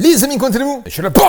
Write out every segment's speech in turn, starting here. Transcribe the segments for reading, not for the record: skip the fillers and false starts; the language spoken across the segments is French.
Les amis, comment allez-vous? Je suis là. Bon,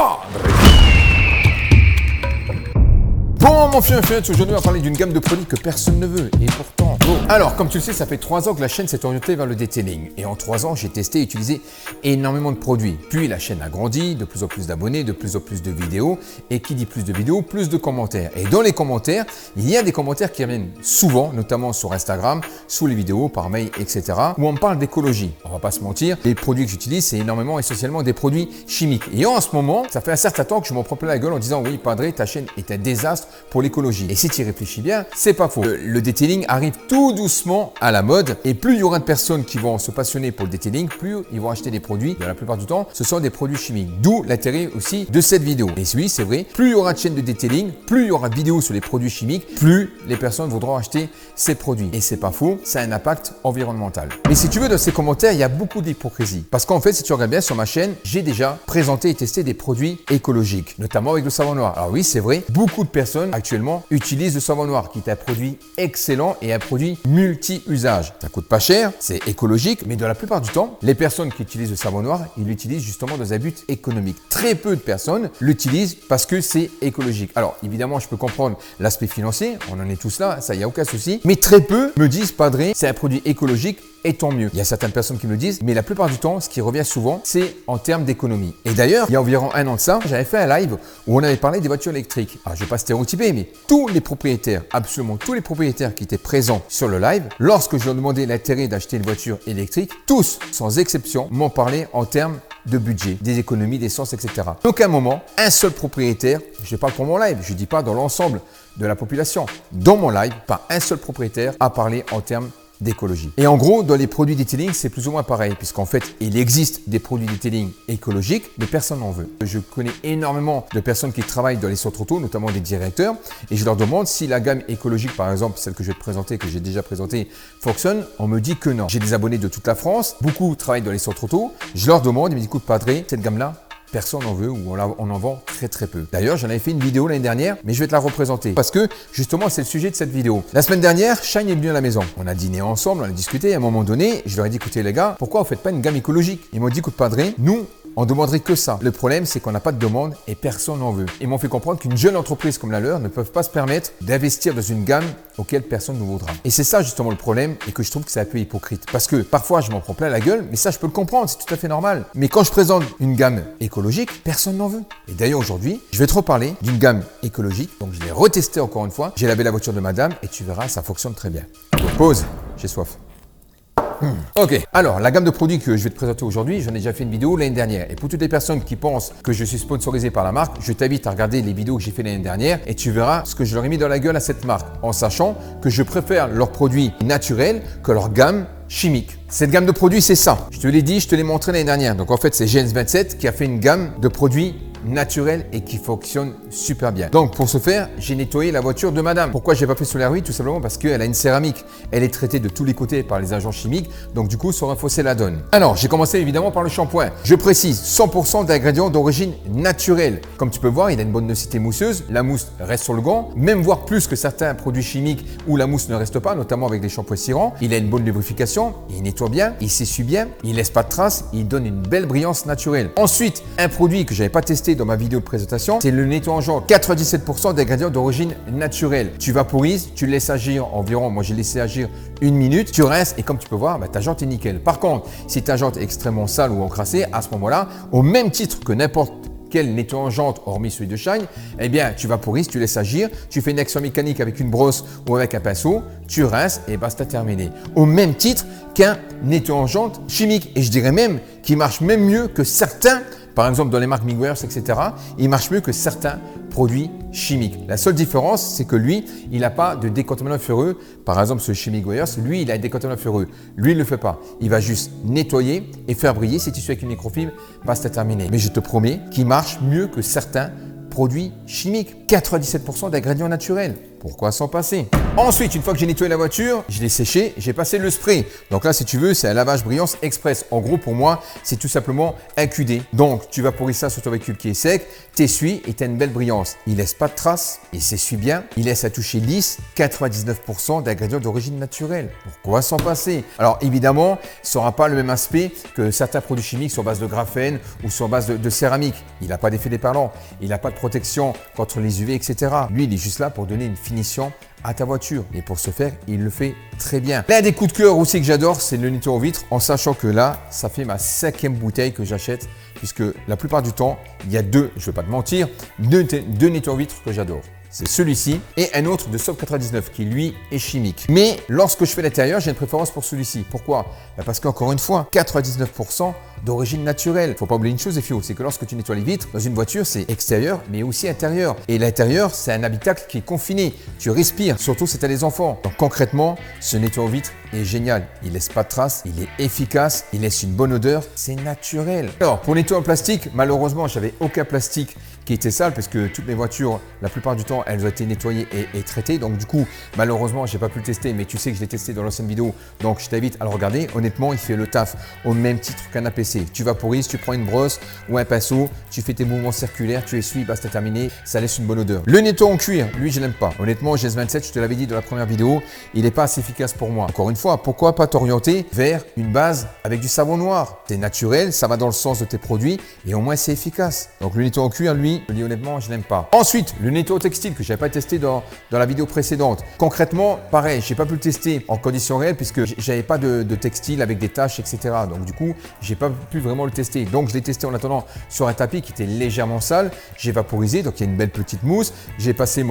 mon fion, aujourd'hui on va parler d'une gamme de produits que personne ne veut et pourtant. Alors, comme tu le sais, ça fait 3 ans que la chaîne s'est orientée vers le detailing. Et en 3 ans, j'ai testé et utilisé énormément de produits. Puis la chaîne a grandi, de plus en plus d'abonnés, de plus en plus de vidéos. Et qui dit plus de vidéos, plus de commentaires. Et dans les commentaires, il y a des commentaires qui reviennent souvent, notamment sur Instagram, sous les vidéos, par mail, etc. où on me parle d'écologie. On va pas se mentir, les produits que j'utilise, c'est énormément, essentiellement des produits chimiques. Et en ce moment, ça fait un certain temps que je m'en prends plein la gueule en disant oui, Padré, ta chaîne est un désastre pour l'écologie. Et si tu y réfléchis bien, c'est pas faux. Le detailing arrive tout doucement à la mode et plus il y aura de personnes qui vont se passionner pour le detailing, plus ils vont acheter des produits. Dans la plupart du temps, ce sont des produits chimiques. D'où l'intérêt aussi de cette vidéo. Et oui, c'est vrai, plus il y aura de chaînes de detailing, plus il y aura de vidéos sur les produits chimiques, plus les personnes voudront acheter ces produits. Et c'est pas faux, ça a un impact environnemental. Mais si tu veux, dans ces commentaires, il y a beaucoup d'hypocrisie. Parce qu'en fait, si tu regardes bien sur ma chaîne, j'ai déjà présenté et testé des produits écologiques, notamment avec le savon noir. Alors oui, c'est vrai, beaucoup de personnes actuellement utilisent le savon noir, qui est un produit excellent et un produit multi-usage. Ça coûte pas cher, c'est écologique, mais dans la plupart du temps, les personnes qui utilisent le savon noir, ils l'utilisent justement dans un but économique. Très peu de personnes l'utilisent parce que c'est écologique. Alors évidemment, je peux comprendre l'aspect financier, on en est tous là, ça y a aucun souci, mais très peu me disent Padré, c'est un produit écologique. Et tant mieux. Il y a certaines personnes qui me le disent, mais la plupart du temps, ce qui revient souvent, c'est en termes d'économie. Et d'ailleurs, il y a environ 1 an de ça, j'avais fait un live où on avait parlé des voitures électriques. Alors, je ne vais pas stéréotyper, mais tous les propriétaires, absolument tous les propriétaires qui étaient présents sur le live, lorsque je leur demandais l'intérêt d'acheter une voiture électrique, tous, sans exception, m'ont parlé en termes de budget, des économies, d'essence, etc. Donc à un moment, un seul propriétaire, je parle pour mon live, je ne dis pas dans l'ensemble de la population, dans mon live, pas un seul propriétaire a parlé en termes d'écologie. Et en gros, dans les produits detailing, c'est plus ou moins pareil, puisqu'en fait, il existe des produits detailing écologiques, mais personne n'en veut. Je connais énormément de personnes qui travaillent dans les centres auto, notamment des directeurs, et je leur demande si la gamme écologique, par exemple, celle que je vais te présenter, que j'ai déjà présentée, fonctionne. On me dit que non. J'ai des abonnés de toute la France, beaucoup travaillent dans les centres auto. Je leur demande, ils me disent, écoute, Padré, cette gamme-là, personne n'en veut ou on en vend très peu. D'ailleurs, j'en avais fait une vidéo l'année dernière, mais je vais te la représenter parce que justement, c'est le sujet de cette vidéo. La semaine dernière, Shine est venu à la maison. On a dîné ensemble, on a discuté. À un moment donné, je leur ai dit, écoutez les gars, pourquoi vous ne faites pas une gamme écologique? Ils m'ont dit, écoute Padré, nous, on demanderait que ça. Le problème, c'est qu'on n'a pas de demande et personne n'en veut. Ils m'ont fait comprendre qu'une jeune entreprise comme la leur ne peut pas se permettre d'investir dans une gamme auquel personne ne voudra. Et c'est ça justement le problème et que je trouve que c'est un peu hypocrite. Parce que parfois, je m'en prends plein la gueule, mais ça, je peux le comprendre, c'est tout à fait normal. Mais quand je présente une gamme écologique, personne n'en veut. Et d'ailleurs, aujourd'hui, je vais te reparler d'une gamme écologique. Donc, je l'ai retestée encore une fois. J'ai lavé la voiture de madame et tu verras, ça fonctionne très bien. Donc, pause, j'ai soif. Ok, alors la gamme de produits que je vais te présenter aujourd'hui, j'en ai déjà fait une vidéo l'année dernière. Et pour toutes les personnes qui pensent que je suis sponsorisé par la marque, je t'invite à regarder les vidéos que j'ai fait l'année dernière et tu verras ce que je leur ai mis dans la gueule à cette marque, en sachant que je préfère leurs produits naturels que leur gamme chimique. Cette gamme de produits, c'est ça. Je te l'ai dit, je te l'ai montré l'année dernière. Donc en fait, c'est Gens27 qui a fait une gamme de produits naturel et qui fonctionne super bien. Donc pour ce faire, j'ai nettoyé la voiture de madame. Pourquoi je n'ai pas fait sur la rue? Tout simplement parce qu'elle a une céramique. Elle est traitée de tous les côtés par les agents chimiques, donc du coup ça aurait faussé la donne. Alors j'ai commencé évidemment par le shampoing. Je précise 100% d'ingrédients d'origine naturelle. Comme tu peux voir, il a une bonne densité mousseuse, la mousse reste sur le gant, même voire plus que certains produits chimiques où la mousse ne reste pas, notamment avec les shampoings cirants. Il a une bonne lubrification, il nettoie bien, il s'essuie bien, il laisse pas de traces, il donne une belle brillance naturelle. Ensuite, un produit que j'avais pas testé dans ma vidéo de présentation, c'est le nettoyant 97% d'ingrédients d'origine naturelle. Tu vaporises, tu laisses agir environ, moi j'ai laissé agir 1 minute, tu rinces et comme tu peux voir, ta jante est nickel. Par contre, si ta jante est extrêmement sale ou encrassée, à ce moment-là, au même titre que n'importe quel nettoyant jante, hormis celui de Shine, eh bien, tu vaporises, tu laisses agir, tu fais une action mécanique avec une brosse ou avec un pinceau, tu rinces et basta, terminé. Au même titre qu'un nettoyant jante chimique. Et je dirais même qu'il marche même mieux que certains, par exemple dans les marques Mingwares, etc., il marche mieux que certains produits chimiques. La seule différence, c'est que lui, il n'a pas de décontaminant ferreux. Par exemple, ce chez Mingwares, lui, il a un décontaminant ferreux. Lui, il ne le fait pas. Il va juste nettoyer et faire briller ses tissus avec une microfibre, basta, terminé. Mais je te promets qu'il marche mieux que certains produits chimiques. 97% d'ingrédients naturels. pourquoi s'en passer? Ensuite, une fois que j'ai nettoyé la voiture, je l'ai séché, j'ai passé le spray. Donc là, si tu veux, c'est un lavage brillance express. En gros, pour moi, c'est tout simplement un QD. Donc, tu vapourises ça sur ton véhicule qui est sec, t'essuies et tu as une belle brillance. Il laisse pas de traces, il s'essuie bien, il laisse à toucher lisse, 99% d'ingrédients d'origine naturelle. Pourquoi s'en passer? Alors évidemment, ça n'aura pas le même aspect que certains produits chimiques sur base de graphène ou sur base de céramique. Il n'a pas d'effet déparlant, il n'a pas de protection contre les UV, etc. Lui, il est juste là pour donner une finition à ta voiture. Et pour ce faire, il le fait très bien. L'un des coups de cœur aussi que j'adore, c'est le nettoyant vitre, en sachant que là, ça fait ma 5e bouteille que j'achète, puisque la plupart du temps, il y a deux, je ne vais pas te mentir, deux nettoyants vitres que j'adore. C'est celui-ci et un autre de Soap 99 qui lui est chimique. Mais lorsque je fais l'intérieur, j'ai une préférence pour celui-ci. Pourquoi? Parce qu'encore une fois, 99% d'origine naturelle. Faut pas oublier une chose, les filles, c'est que lorsque tu nettoies les vitres, dans une voiture, c'est extérieur mais aussi intérieur. Et l'intérieur, c'est un habitacle qui est confiné. Tu respires, surtout si tu as des enfants. Donc concrètement, ce nettoyant vitres est génial. Il laisse pas de traces, il est efficace, il laisse une bonne odeur, c'est naturel. Alors pour nettoyer en plastique, malheureusement, j'avais aucun plastique qui était sale parce que toutes mes voitures, la plupart du temps, elles ont été nettoyées et traitées. Donc du coup, malheureusement, j'ai pas pu le tester, mais tu sais que je l'ai testé dans l'ancienne vidéo. Donc je t'invite à le regarder. Honnêtement, il fait le taf au même titre qu'un APC. Tu vaporises, tu prends une brosse ou un pinceau, tu fais tes mouvements circulaires, tu essuies, basta, terminé. Ça laisse une bonne odeur. Le nettoyant en cuir, lui, je l'aime pas. Honnêtement, GS27, je te l'avais dit dans la première vidéo, il n'est pas assez efficace pour moi. Encore une fois, pourquoi pas t'orienter vers une base avec du savon noir? C'est naturel, ça va dans le sens de tes produits et au moins c'est efficace. Donc le nettoyant en cuir, lui, je dis honnêtement, je l'aime pas. Ensuite, le nettoyant textile que je n'avais pas testé dans la vidéo précédente. Concrètement, pareil, je n'ai pas pu le tester en conditions réelles puisque j'avais pas de textile avec des taches, etc. Donc du coup, j'ai pas pu vraiment le tester. Donc je l'ai testé en attendant sur un tapis qui était légèrement sale. J'ai vaporisé, donc il y a une belle petite mousse. J'ai passé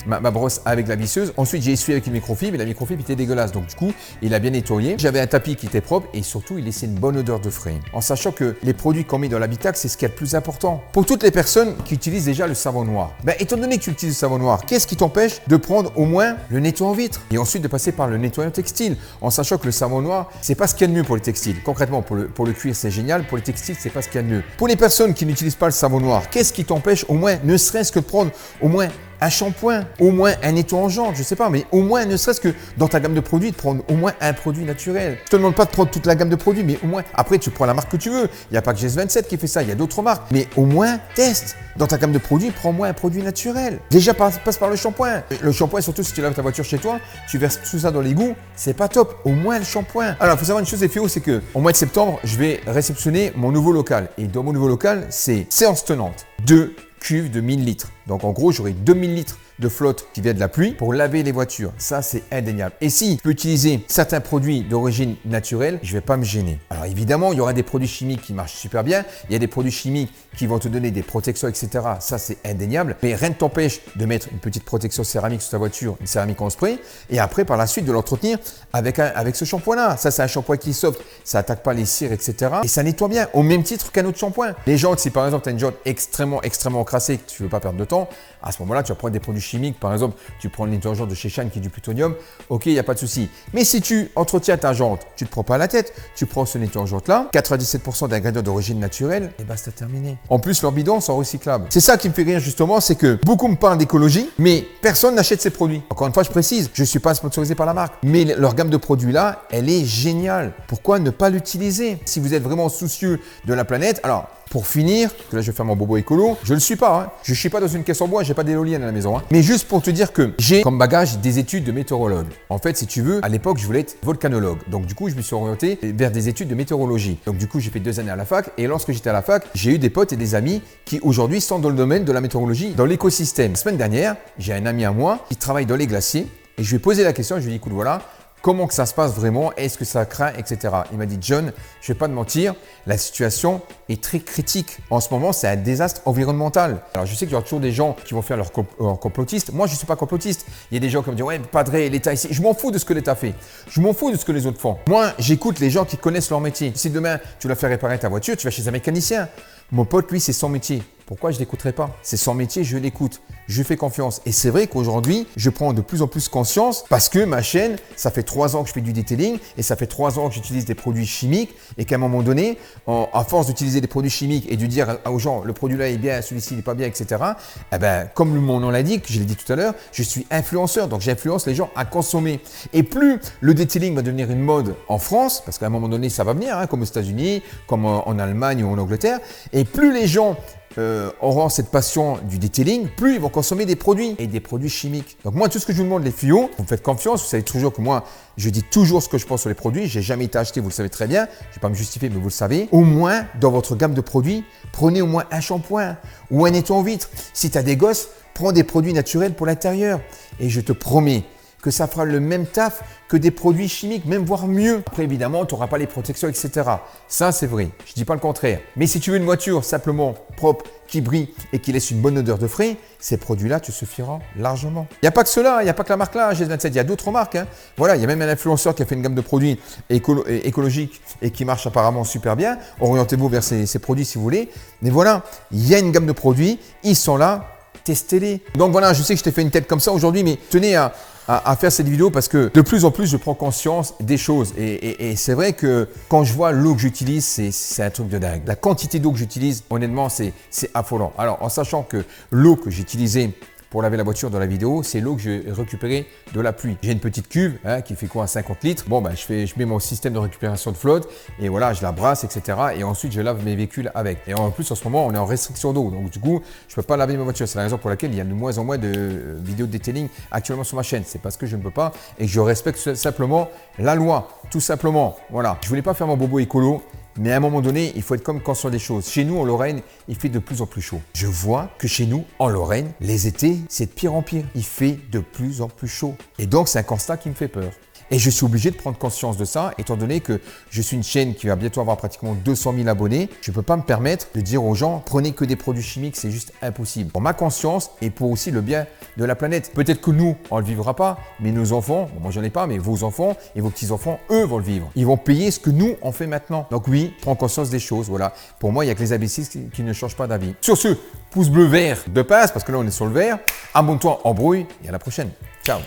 ma brosse avec la visseuse. Ensuite, j'ai essuyé avec une microfibre et la microfibre était dégueulasse. Donc du coup, il a bien nettoyé. J'avais un tapis qui était propre et surtout, il laissait une bonne odeur de frais. En sachant que les produits qu'on met dans l'habitacle, c'est ce qui est le plus important. Pour toutes les personnes qui utilisent déjà le savon noir, étant donné que tu utilises le savon noir, qu'est-ce qui t'empêche de prendre au moins le nettoyant vitre et ensuite de passer par le nettoyant textile, en sachant que le savon noir, c'est pas ce qu'il y a de mieux pour les textiles. Concrètement, pour le cuir, c'est génial. Pour les textiles, c'est pas ce qu'il y a de mieux. Pour les personnes qui n'utilisent pas le savon noir, qu'est-ce qui t'empêche au moins, ne serait-ce que de prendre au moins un shampoing, au moins un nettoyant gendre, je sais pas, mais au moins, ne serait-ce que dans ta gamme de produits, de prendre au moins un produit naturel. Je te demande pas de prendre toute la gamme de produits, mais au moins, après, tu prends la marque que tu veux. Il n'y a pas que GS27 qui fait ça, il y a d'autres marques. Mais au moins, teste. Dans ta gamme de produits, prends au moins un produit naturel. Déjà, passe par le shampoing. Le shampoing, surtout si tu laves ta voiture chez toi, tu verses tout ça dans l'égout, c'est pas top. Au moins le shampoing. Alors, il faut savoir une chose, FEO, c'est que au mois de septembre, je vais réceptionner mon nouveau local. Et dans mon nouveau local, c'est séance tenante. 2 cuves de 1000 litres. Donc, en gros, j'aurai 2000 litres de flotte qui vient de la pluie pour laver les voitures. Ça, c'est indéniable. Et si je peux utiliser certains produits d'origine naturelle, je ne vais pas me gêner. Alors évidemment, il y aura des produits chimiques qui marchent super bien. Il y a des produits chimiques qui vont te donner des protections, etc. Ça, c'est indéniable. Mais rien ne t'empêche de mettre une petite protection céramique sur ta voiture, une céramique en spray, et après, par la suite, de l'entretenir avec ce shampoing-là. Ça, c'est un shampoing qui est soft. Ça n'attaque pas les cires, etc. Et ça nettoie bien, au même titre qu'un autre shampoing. Les jantes, si par exemple, tu as une jante extrêmement encrassée et que tu ne veux pas perdre de temps, à ce moment-là, tu vas prendre des produits chimiques. Par exemple, tu prends le nettoyant de chez Shine qui est du plutonium, ok, il n'y a pas de souci. Mais si tu entretiens ta jante, tu ne te prends pas la tête, tu prends ce nettoyant jante-là, 97% d'ingrédients d'origine naturelle, et basta, terminé. En plus, leurs bidons sont recyclables. C'est ça qui me fait rire justement, c'est que beaucoup me parlent d'écologie, mais personne n'achète ces produits. Encore une fois, je précise, je ne suis pas sponsorisé par la marque, mais leur gamme de produits-là, elle est géniale. Pourquoi ne pas l'utiliser? Si vous êtes vraiment soucieux de la planète, alors... Pour finir, parce que là je vais faire mon bobo écolo, je ne le suis pas. Je ne suis pas dans une caisse en bois, j'ai pas d'éolienne à la maison. Mais juste pour te dire que j'ai comme bagage des études de météorologue. En fait, si tu veux, à l'époque, je voulais être volcanologue. Donc du coup, je me suis orienté vers des études de météorologie. Donc du coup, j'ai fait 2 années à la fac. Et lorsque j'étais à la fac, j'ai eu des potes et des amis qui aujourd'hui sont dans le domaine de la météorologie, dans l'écosystème. La semaine dernière, j'ai un ami à moi qui travaille dans les glaciers. Et je lui ai posé la question, je lui ai dit, écoute, voilà, comment que ça se passe vraiment? Est-ce que ça craint, etc. Il m'a dit, John, je ne vais pas te mentir, la situation est très critique. En ce moment, c'est un désastre environnemental. Alors, je sais qu'il y aura toujours des gens qui vont faire leur complotiste. Moi, je ne suis pas complotiste. Il y a des gens qui vont me dire, ouais, padre, l'État ici. Je m'en fous de ce que l'État fait. Je m'en fous de ce que les autres font. Moi, j'écoute les gens qui connaissent leur métier. Si demain, tu dois faire réparer ta voiture, tu vas chez un mécanicien. Mon pote, lui, c'est son métier. pourquoi je ne l'écouterais pas? C'est son métier, je l'écoute, je fais confiance. Et c'est vrai qu'aujourd'hui, je prends de plus en plus conscience parce que ma chaîne, ça fait 3 ans que je fais du detailing et ça fait 3 ans que j'utilise des produits chimiques et qu'à un moment donné, à force d'utiliser des produits chimiques et de dire aux gens, le produit là est bien, celui-ci n'est pas bien, etc. Eh ben, comme mon nom l'indique, je l'ai dit tout à l'heure, je suis influenceur, donc j'influence les gens à consommer. Et plus le detailing va devenir une mode en France, parce qu'à un moment donné, ça va venir, hein, comme aux États-Unis, comme en Allemagne ou en Angleterre, et plus les gens auront cette passion du detailing, plus ils vont consommer des produits et des produits chimiques. Donc moi, tout ce que je vous demande les filles, vous me faites confiance, vous savez toujours que moi, je dis toujours ce que je pense sur les produits, j'ai jamais été acheté, vous le savez très bien, je ne vais pas me justifier, mais vous le savez. Au moins, dans votre gamme de produits, prenez au moins un shampoing ou un nettoyant vitre. Si tu as des gosses, prends des produits naturels pour l'intérieur et je te promets que ça fera le même taf que des produits chimiques, même voire mieux. Après, évidemment, tu n'auras pas les protections, etc. Ça, c'est vrai. Je ne dis pas le contraire. Mais si tu veux une voiture simplement propre, qui brille et qui laisse une bonne odeur de frais, ces produits-là te suffiront largement. Il n'y a pas que cela, il n'y a pas que la marque là, GS27, il y a d'autres marques. Hein. Voilà, il y a même un influenceur qui a fait une gamme de produits écologiques et qui marche apparemment super bien. Orientez-vous vers ces produits si vous voulez. Mais voilà, il y a une gamme de produits, ils sont là. Testez-les. Donc voilà, je sais que je t'ai fait une tête comme ça aujourd'hui, mais tenez à faire cette vidéo parce que de plus en plus, je prends conscience des choses. Et c'est vrai que quand je vois l'eau que j'utilise, c'est un truc de dingue. La quantité d'eau que j'utilise, honnêtement, c'est affolant. Alors, en sachant que l'eau que j'ai utilisée pour laver la voiture dans la vidéo, c'est l'eau que j'ai récupérée de la pluie. J'ai une petite cuve qui fait quoi, 50 litres. Bon, ben, je mets mon système de récupération de flotte et voilà, je la brasse, etc. Et ensuite, je lave mes véhicules avec. Et en plus, en ce moment, on est en restriction d'eau. Donc, du coup, je ne peux pas laver ma voiture. C'est la raison pour laquelle il y a de moins en moins de vidéos de detailing actuellement sur ma chaîne. C'est parce que je ne peux pas et que je respecte simplement la loi. Tout simplement. Voilà. Je ne voulais pas faire mon bobo écolo. Mais à un moment donné, il faut être comme conscient des choses. Chez nous, en Lorraine, il fait de plus en plus chaud. Je vois que chez nous, en Lorraine, les étés, c'est de pire en pire. Il fait de plus en plus chaud. Et donc, c'est un constat qui me fait peur. Et je suis obligé de prendre conscience de ça, étant donné que je suis une chaîne qui va bientôt avoir pratiquement 200 000 abonnés. Je ne peux pas me permettre de dire aux gens, prenez que des produits chimiques, c'est juste impossible. Pour ma conscience et pour aussi le bien de la planète. Peut-être que nous, on ne le vivra pas, mais nos enfants, bon, moi j'en ai pas, mais vos enfants et vos petits-enfants, eux vont le vivre. Ils vont payer ce que nous, on fait maintenant. Donc oui, prends conscience des choses, voilà. Pour moi, il n'y a que les imbéciles qui ne changent pas d'avis. Sur ce, pouce bleu vert de passe, parce que là on est sur le vert. Abonne-toi en brouille et à la prochaine. Ciao.